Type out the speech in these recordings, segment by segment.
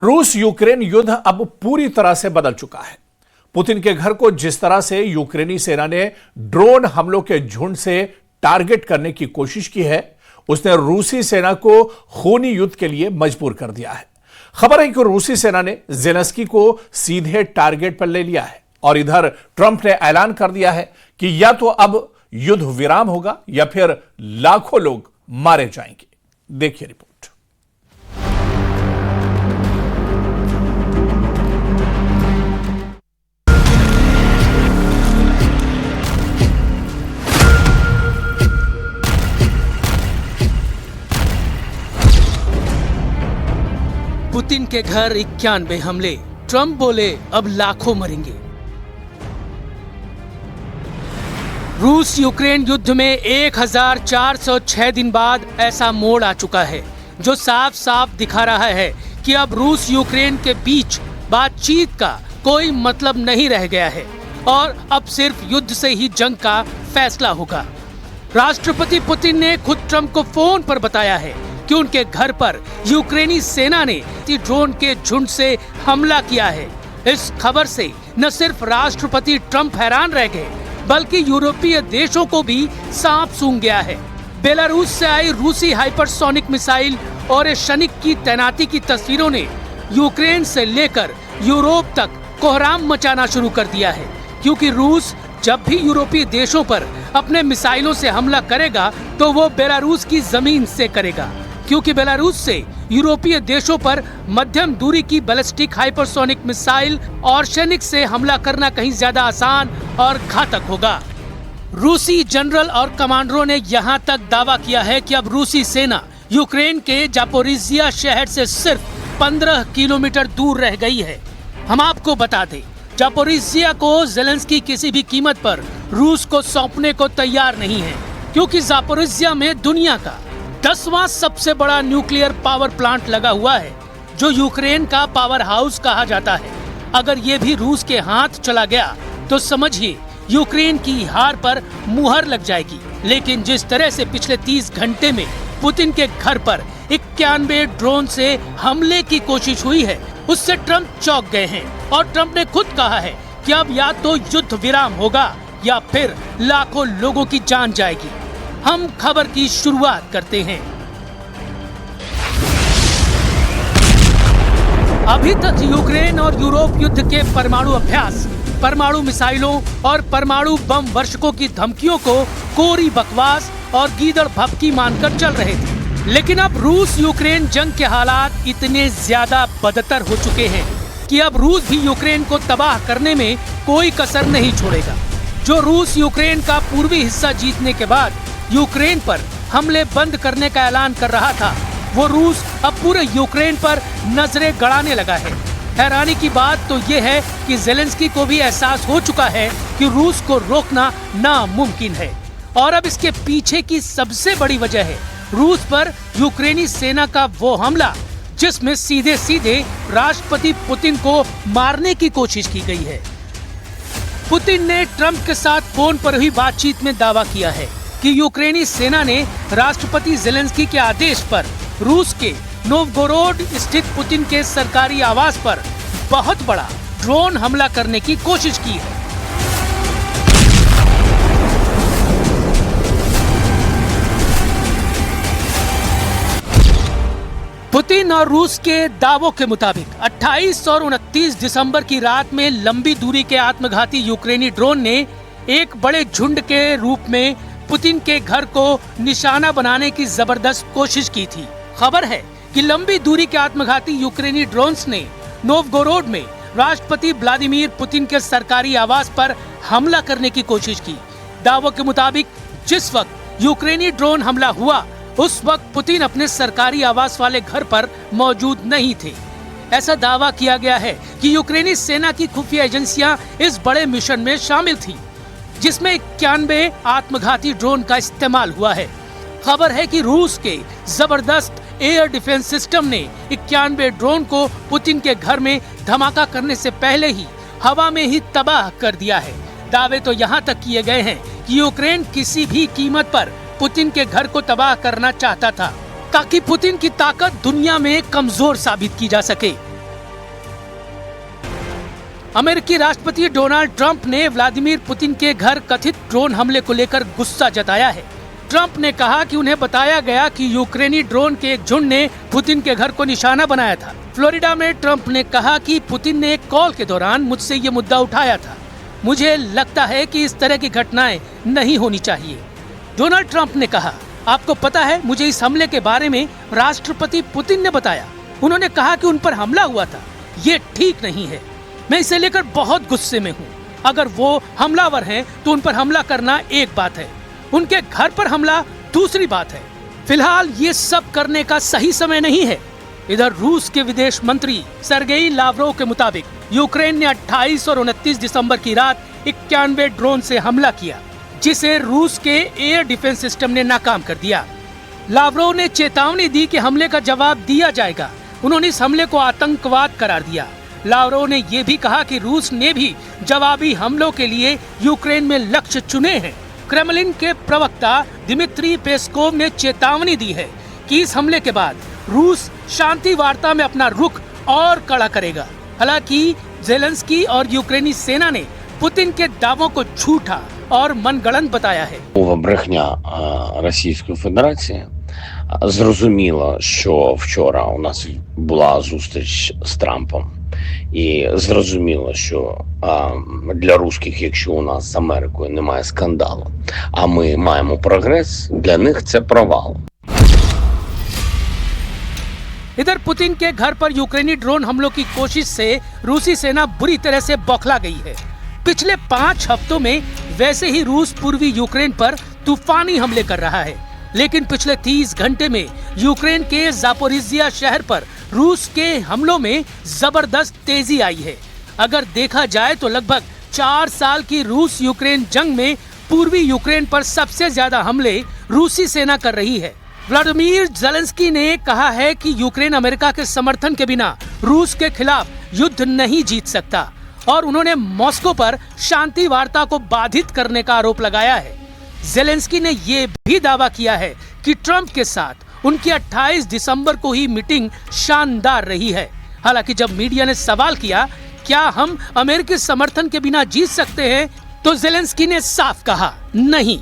रूस यूक्रेन युद्ध अब पूरी तरह से बदल चुका है। पुतिन के घर को जिस तरह से यूक्रेनी सेना ने ड्रोन हमलों के झुंड से टारगेट करने की कोशिश की है, उसने रूसी सेना को खूनी युद्ध के लिए मजबूर कर दिया है। खबर है कि रूसी सेना ने जेलेंस्की को सीधे टारगेट पर ले लिया है और इधर ट्रंप ने ऐलान कर दिया है कि या तो अब युद्ध विराम होगा या फिर लाखों लोग मारे जाएंगे। देखिए रिपोर्ट। पुतिन के घर 91 हमले, ट्रंप बोले अब लाखों मरेंगे। रूस यूक्रेन युद्ध में 1406 दिन बाद ऐसा मोड़ आ चुका है जो साफ साफ दिखा रहा है कि अब रूस यूक्रेन के बीच बातचीत का कोई मतलब नहीं रह गया है और अब सिर्फ युद्ध से ही जंग का फैसला होगा। राष्ट्रपति पुतिन ने खुद ट्रंप को फोन पर बताया है कि उनके घर पर यूक्रेनी सेना ने ड्रोन के झुंड से हमला किया है। इस खबर से न सिर्फ राष्ट्रपति ट्रंप हैरान रह गए बल्कि यूरोपीय देशों को भी सांप सूंघ गया है। बेलारूस से आई रूसी हाइपरसोनिक मिसाइल और ओरेशनिक की तैनाती की तस्वीरों ने यूक्रेन से लेकर यूरोप तक कोहराम मचाना शुरू कर दिया है, क्योंकि रूस जब भी यूरोपीय देशों पर अपने मिसाइलों से हमला करेगा तो वो बेलारूस की जमीन से करेगा, क्योंकि बेलारूस से यूरोपीय देशों पर मध्यम दूरी की बैलिस्टिक हाइपरसोनिक मिसाइल ओरेशनिक से हमला करना कहीं ज्यादा आसान और घातक होगा। रूसी जनरल और कमांडरों ने यहां तक दावा किया है कि अब रूसी सेना यूक्रेन के जापोरिजिया शहर से सिर्फ 15 किलोमीटर दूर रह गई है। हम आपको बता दें, जापोरिजिया को जेलेंस्की किसी भी कीमत पर रूस को सौंपने को तैयार नहीं है, क्योंकि जापोरिजिया में दुनिया का 10वां सबसे बड़ा न्यूक्लियर पावर प्लांट लगा हुआ है, जो यूक्रेन का पावर हाउस कहा जाता है। अगर ये भी रूस के हाथ चला गया तो समझिए यूक्रेन की हार पर मुहर लग जाएगी। लेकिन जिस तरह से पिछले 30 घंटे में पुतिन के घर पर 91 ड्रोन से हमले की कोशिश हुई है, उससे ट्रंप चौंक गए हैं और ट्रंप ने खुद कहा है कि अब या तो युद्ध विराम होगा या फिर लाखों लोगों की जान जाएगी। हम खबर की शुरुआत करते हैं। अभी तक यूक्रेन और यूरोप युद्ध के परमाणु अभ्यास, परमाणु मिसाइलों और परमाणु बम वर्षकों की धमकियों को कोरी बकवास और गीदड़ भभकी मानकर चल रहे थे। लेकिन अब रूस यूक्रेन जंग के हालात इतने ज्यादा बदतर हो चुके हैं कि अब रूस भी यूक्रेन को तबाह करने में कोई कसर नहीं छोड़ेगा। जो रूस यूक्रेन का पूर्वी हिस्सा जीतने के बाद यूक्रेन पर हमले बंद करने का ऐलान कर रहा था, वो रूस अब पूरे यूक्रेन पर नजरें गड़ाने लगा है। हैरानी की बात तो ये है कि जेलेंस्की को भी एहसास हो चुका है कि रूस को रोकना नामुमकिन है और अब इसके पीछे की सबसे बड़ी वजह है रूस पर यूक्रेनी सेना का वो हमला, जिसमें सीधे सीधे राष्ट्रपति पुतिन को मारने की कोशिश की गई है। पुतिन ने ट्रंप के साथ फोन पर हुई बातचीत में दावा किया है कि यूक्रेनी सेना ने राष्ट्रपति जेलेंस्की के आदेश पर रूस के नोवगोरोड स्थित पुतिन के सरकारी आवास पर बहुत बड़ा ड्रोन हमला करने की कोशिश की है। पुतिन और रूस के दावों के मुताबिक 28 और 29 दिसंबर की रात में लंबी दूरी के आत्मघाती यूक्रेनी ड्रोन ने एक बड़े झुंड के रूप में पुतिन के घर को निशाना बनाने की जबरदस्त कोशिश की थी। खबर है कि लंबी दूरी के आत्मघाती यूक्रेनी ड्रोन्स ने नोवगोरोड में राष्ट्रपति व्लादिमीर पुतिन के सरकारी आवास पर हमला करने की कोशिश की। दावों के मुताबिक जिस वक्त यूक्रेनी ड्रोन हमला हुआ, उस वक्त पुतिन अपने सरकारी आवास वाले घर पर मौजूद नहीं थे। ऐसा दावा किया गया है कि यूक्रेनी सेना की खुफिया एजेंसियां इस बड़े मिशन में शामिल थी, जिसमें 91 आत्मघाती ड्रोन का इस्तेमाल हुआ है। खबर है कि रूस के जबरदस्त एयर डिफेंस सिस्टम ने 91 ड्रोन को पुतिन के घर में धमाका करने से पहले ही हवा में ही तबाह कर दिया है। दावे तो यहाँ तक किए गए हैं कि यूक्रेन किसी भी कीमत पर पुतिन के घर को तबाह करना चाहता था, ताकि पुतिन की ताकत दुनिया में कमजोर साबित की जा सके। अमेरिकी राष्ट्रपति डोनाल्ड ट्रंप ने व्लादिमीर पुतिन के घर कथित ड्रोन हमले को लेकर गुस्सा जताया है। ट्रंप ने कहा कि उन्हें बताया गया कि यूक्रेनी ड्रोन के एक झुंड ने पुतिन के घर को निशाना बनाया था। फ्लोरिडा में ट्रंप ने कहा कि पुतिन ने एक कॉल के दौरान मुझसे ये मुद्दा उठाया था। मुझे लगता है कि इस तरह की घटनाएं नहीं होनी चाहिए। डोनाल्ड ट्रंप ने कहा, आपको पता है, मुझे इस हमले के बारे में राष्ट्रपति पुतिन ने बताया। उन्होंने कहा कि उन पर हमला हुआ था। ये ठीक नहीं है। मैं इसे लेकर बहुत गुस्से में हूँ। अगर वो हमलावर हैं तो उन पर हमला करना एक बात है, उनके घर पर हमला दूसरी बात है। फिलहाल ये सब करने का सही समय नहीं है। इधर रूस के विदेश मंत्री सर्गेई लावरोव के मुताबिक यूक्रेन ने 28 और 29 दिसंबर की रात 91 ड्रोन से हमला किया, जिसे रूस के एयर डिफेंस सिस्टम ने नाकाम कर दिया। लावरोव ने चेतावनी दी कि हमले का जवाब दिया जाएगा। उन्होंने इस हमले को आतंकवाद करार दिया। लावरोव ने ये भी कहा कि रूस ने भी जवाबी हमलों के लिए यूक्रेन में लक्ष्य चुने हैं। क्रेमलिन के प्रवक्ता दिमित्री पेस्कोव ने चेतावनी दी है कि इस हमले के बाद रूस शांति वार्ता में अपना रुख और कड़ा करेगा। हालांकि ज़ेलेंस्की और यूक्रेनी सेना ने पुतिन के दावों को झूठा और मनगढ़ंत बताया है। Брехня Російської Федерації. Зрозуміло, що вчора у нас була зустріч з Трампом. І зрозуміло, що для русських, якщо у нас з Америкою немає скандалу, а ми маємо прогрес, для них це провал. इधर पुतिन के घर पर यूक्रेनी ड्रोन हमलों की कोशिश से रूसी सेना बुरी तरह से बौखला गई है। पिछले 5 हफ्तों में वैसे ही रूस पूर्वी यूक्रेन पर तूफानी हमले कर रहा है, लेकिन पिछले 30 घंटे में यूक्रेन के ज़ापोरिज़िया शहर पर रूस के हमलों में जबरदस्त तेजी आई है। अगर देखा जाए तो लगभग 4 साल की रूस यूक्रेन जंग में पूर्वी यूक्रेन पर सबसे ज्यादा हमले रूसी सेना कर रही है। व्लादिमीर ज़ेलेंस्की ने कहा है कि यूक्रेन अमेरिका के समर्थन के बिना रूस के खिलाफ युद्ध नहीं जीत सकता और उन्होंने मॉस्को पर शांति वार्ता को बाधित करने का आरोप लगाया है। ज़ेलेंस्की ने ये भी दावा किया है कि ट्रंप के साथ उनकी 28 दिसंबर को ही मीटिंग शानदार रही है। हालांकि जब मीडिया ने सवाल किया, क्या हम अमेरिकी समर्थन के बिना जीत सकते हैं, तो ज़ेलेंस्की ने साफ कहा, नहीं।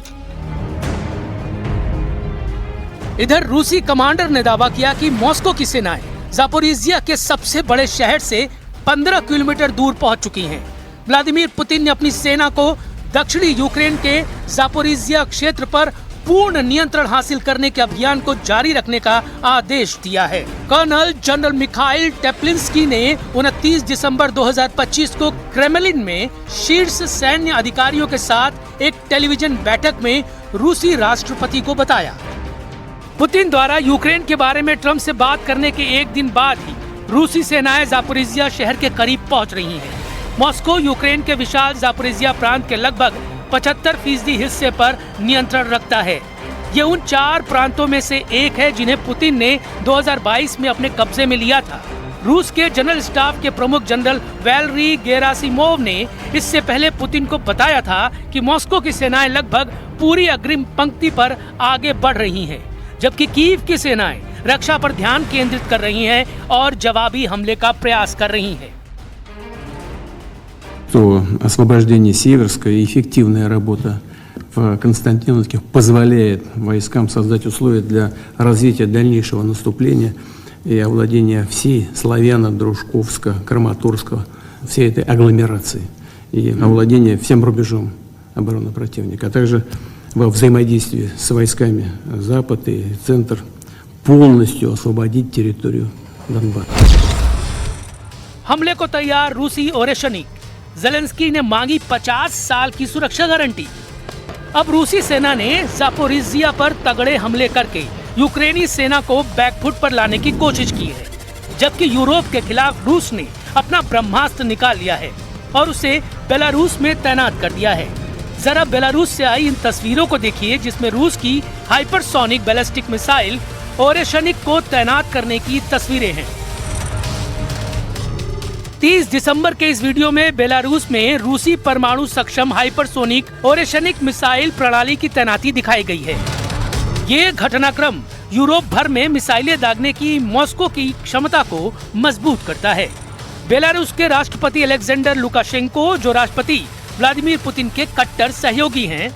इधर रूसी कमांडर ने दावा किया कि मॉस्को की सेनाएं ज़ापोरिज़िया के सबसे बड़े शहर से 15 किलोमीटर दूर पहुंच चुकी हैं। व्लादिमीर पुतिन ने अपनी सेना को दक्षिणी यूक्रेन के ज़ापोरिज़िया क्षेत्र पर पूर्ण नियंत्रण हासिल करने के अभियान को जारी रखने का आदेश दिया है। कर्नल जनरल मिखाइल टेप्लिंस्की ने 29 दिसंबर 2025 को क्रेमलिन में शीर्ष सैन्य अधिकारियों के साथ एक टेलीविजन बैठक में रूसी राष्ट्रपति को बताया। पुतिन द्वारा यूक्रेन के बारे में ट्रंप से बात करने के एक दिन बाद ही रूसी सेनाएं ज़ापोरिज़िया शहर के करीब पहुंच रही हैं। मॉस्को यूक्रेन के विशाल ज़ापोरिज़िया प्रांत के लगभग 75% हिस्से पर नियंत्रण रखता है। ये उन 4 प्रांतों में से एक है जिन्हें पुतिन ने 2022 में अपने कब्जे में लिया था। रूस के जनरल स्टाफ के प्रमुख जनरल वैलेरी गेरासिमोव ने इससे पहले पुतिन को बताया था कि मॉस्को की सेनाएं लगभग पूरी अग्रिम पंक्ति पर आगे बढ़ रही हैं, जबकि कीव की सेनाएं रक्षा पर ध्यान केंद्रित कर रही हैं और जवाबी हमले का प्रयास कर रही हैं। То освобождение Северска и эффективная работа в Константиновке позволяет войскам создать условия для развития дальнейшего наступления и овладения всей Славяно-Дружковска, Краматорска, всей этой агломерации и овладения всем рубежом обороны противника, а также во взаимодействии с войсками Запад и Центр полностью освободить территорию Донбасса. हमले को तैयार रूसी ओरेशनिक ज़ेलेंस्की ने मांगी 50 साल की सुरक्षा गारंटी। अब रूसी सेना ने ज़ापोरिज़िया पर तगड़े हमले करके यूक्रेनी सेना को बैकफुट पर लाने की कोशिश की है, जबकि यूरोप के खिलाफ रूस ने अपना ब्रह्मास्त्र निकाल लिया है और उसे बेलारूस में तैनात कर दिया है। जरा बेलारूस से आई इन तस्वीरों को देखिए, जिसमें रूस की हाइपरसोनिक बैलिस्टिक मिसाइल ओरेशनिक को तैनात करने की तस्वीरें हैं। 30 दिसंबर के इस वीडियो में बेलारूस में रूसी परमाणु सक्षम हाइपरसोनिक ओरेशनिक मिसाइल प्रणाली की तैनाती दिखाई गई है। ये घटनाक्रम यूरोप भर में मिसाइलें दागने की मॉस्को की क्षमता को मजबूत करता है। बेलारूस के राष्ट्रपति अलेक्जेंडर लुकाशेंको, जो राष्ट्रपति व्लादिमीर पुतिन के कट्टर सहयोगी हैं,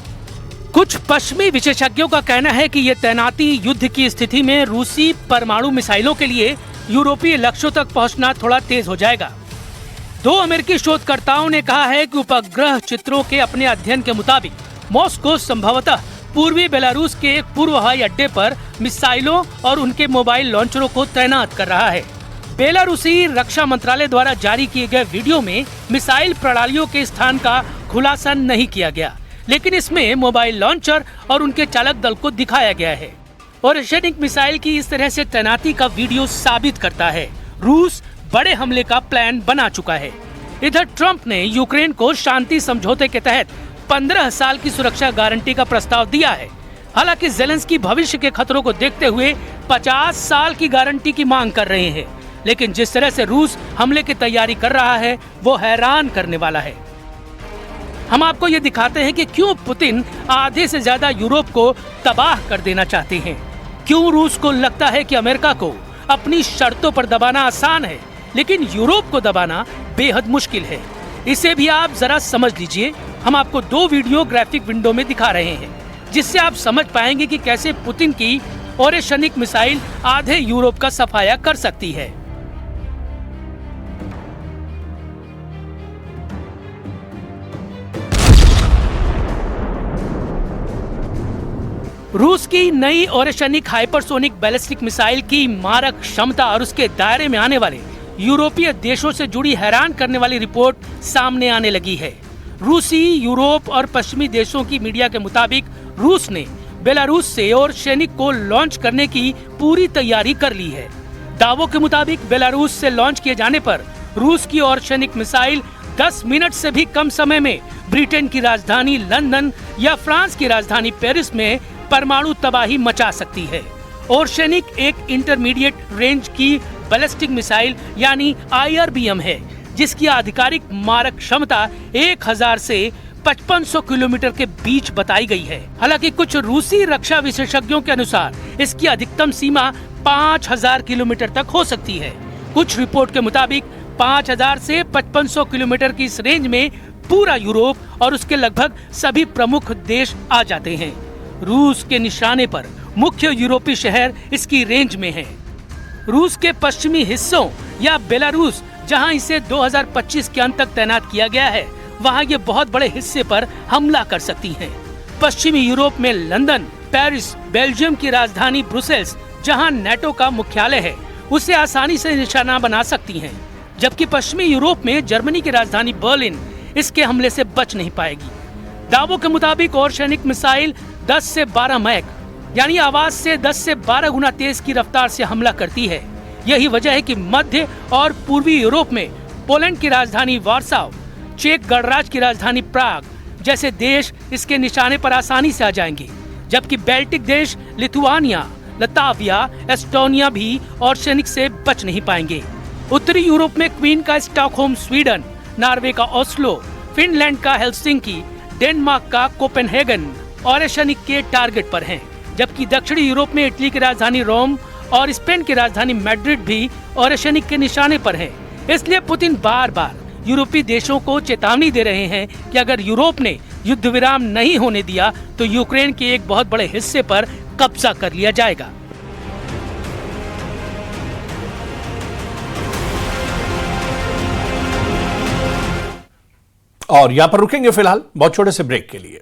कुछ पश्चिमी विशेषज्ञों का कहना है कि ये तैनाती युद्ध की स्थिति में रूसी परमाणु मिसाइलों के लिए यूरोपीय लक्ष्यों तक पहुंचना थोड़ा तेज हो जाएगा। 2 अमेरिकी शोधकर्ताओं ने कहा है कि उपग्रह चित्रों के अपने अध्ययन के मुताबिक मॉस्को संभवतः पूर्वी बेलारूस के एक पूर्व हवाई अड्डे पर मिसाइलों और उनके मोबाइल लॉन्चरों को तैनात कर रहा है। बेलारूसी रक्षा मंत्रालय द्वारा जारी किए गए वीडियो में मिसाइल प्रणालियों के स्थान का खुलासा नहीं किया गया, लेकिन इसमें मोबाइल लॉन्चर और उनके चालक दल को दिखाया गया है। और ओरेशनिक मिसाइल की इस तरह से तैनाती का वीडियो साबित करता है रूस बड़े हमले का प्लान बना चुका है। इधर ट्रंप ने यूक्रेन को शांति समझौते के तहत 15 साल की सुरक्षा गारंटी का प्रस्ताव दिया है। हालांकि ज़ेलेंस्की भविष्य के खतरों को देखते हुए 50 साल की गारंटी की मांग कर रहे हैं, लेकिन जिस तरह से रूस हमले की तैयारी कर रहा है वो हैरान करने वाला है। हम आपको ये दिखाते हैं कि क्यों पुतिन आधे से ज्यादा यूरोप को तबाह कर देना चाहते हैं। क्यों रूस को लगता है कि अमेरिका को अपनी शर्तों पर दबाना आसान है, लेकिन यूरोप को दबाना बेहद मुश्किल है। इसे भी आप जरा समझ लीजिए। हम आपको 2 वीडियो ग्राफिक विंडो में दिखा रहे हैं, जिससे आप समझ पाएंगे कि कैसे पुतिन की ओरेशनिक मिसाइल आधे यूरोप का सफाया कर सकती है। रूस की नई ओरेशनिक हाइपरसोनिक बैलिस्टिक मिसाइल की मारक क्षमता और उसके दायरे में आने वाले यूरोपीय देशों से जुड़ी हैरान करने वाली रिपोर्ट सामने आने लगी है। रूसी, यूरोप और पश्चिमी देशों की मीडिया के मुताबिक रूस ने बेलारूस से ओरेशनिक को लॉन्च करने की पूरी तैयारी कर ली है। दावों के मुताबिक बेलारूस से लॉन्च किए जाने पर रूस की ओरेशनिक मिसाइल 10 मिनट से भी कम समय में ब्रिटेन की राजधानी लंदन या फ्रांस की राजधानी पेरिस में परमाणु तबाही मचा सकती है। ओरेशनिक एक इंटरमीडिएट रेंज की बैलिस्टिक मिसाइल यानी IRBM है, जिसकी आधिकारिक मारक क्षमता 1000 से 5500 किलोमीटर के बीच बताई गई है। हालांकि कुछ रूसी रक्षा विशेषज्ञों के अनुसार इसकी अधिकतम सीमा 5000 किलोमीटर तक हो सकती है। कुछ रिपोर्ट के मुताबिक 5000 से 5500 किलोमीटर की इस रेंज में पूरा यूरोप और उसके लगभग सभी प्रमुख देश आ जाते हैं। रूस के निशाने पर मुख्य यूरोपीय शहर इसकी रेंज में हैं। रूस के पश्चिमी हिस्सों या बेलारूस, जहां इसे 2025 के अंत तक तैनात किया गया है, वहां ये बहुत बड़े हिस्से पर हमला कर सकती हैं। पश्चिमी यूरोप में लंदन, पेरिस, बेल्जियम की राजधानी ब्रुसेल्स, जहां नेटो का मुख्यालय है, उसे आसानी से निशाना बना सकती हैं। जबकि पश्चिमी यूरोप में जर्मनी की राजधानी बर्लिन इसके हमले से बच नहीं पाएगी। दावों के मुताबिक ओरेशनिक मिसाइल 10 से 12 मैक यानी आवाज से 10 से 12 गुना तेज की रफ्तार से हमला करती है। यही वजह है कि मध्य और पूर्वी यूरोप में पोलैंड की राजधानी वार्साव, चेक गणराज्य की राजधानी प्राग जैसे देश इसके निशाने पर आसानी से आ जाएंगे, जबकि बेल्टिक देश लिथुआनिया, लताविया, एस्टोनिया भी ओरेशनिक से बच नहीं पाएंगे। उत्तरी यूरोप में क्वीन का स्टॉकहोम स्वीडन, नॉर्वे का ओस्लो, फिनलैंड का हेलसिंकी, डेनमार्क का कोपेनहेगन ओरेशनिक के टारगेट पर हैं, जबकि दक्षिणी यूरोप में इटली की राजधानी रोम और स्पेन की राजधानी मैड्रिड भी ओरेशनिक के निशाने पर हैं। इसलिए पुतिन बार बार यूरोपीय देशों को चेतावनी दे रहे हैं कि अगर यूरोप ने युद्ध विराम नहीं होने दिया तो यूक्रेन के एक बहुत बड़े हिस्से पर कब्जा कर लिया जाएगा। और यहां पर रुकेंगे फिलहाल बहुत छोटे से ब्रेक के लिए।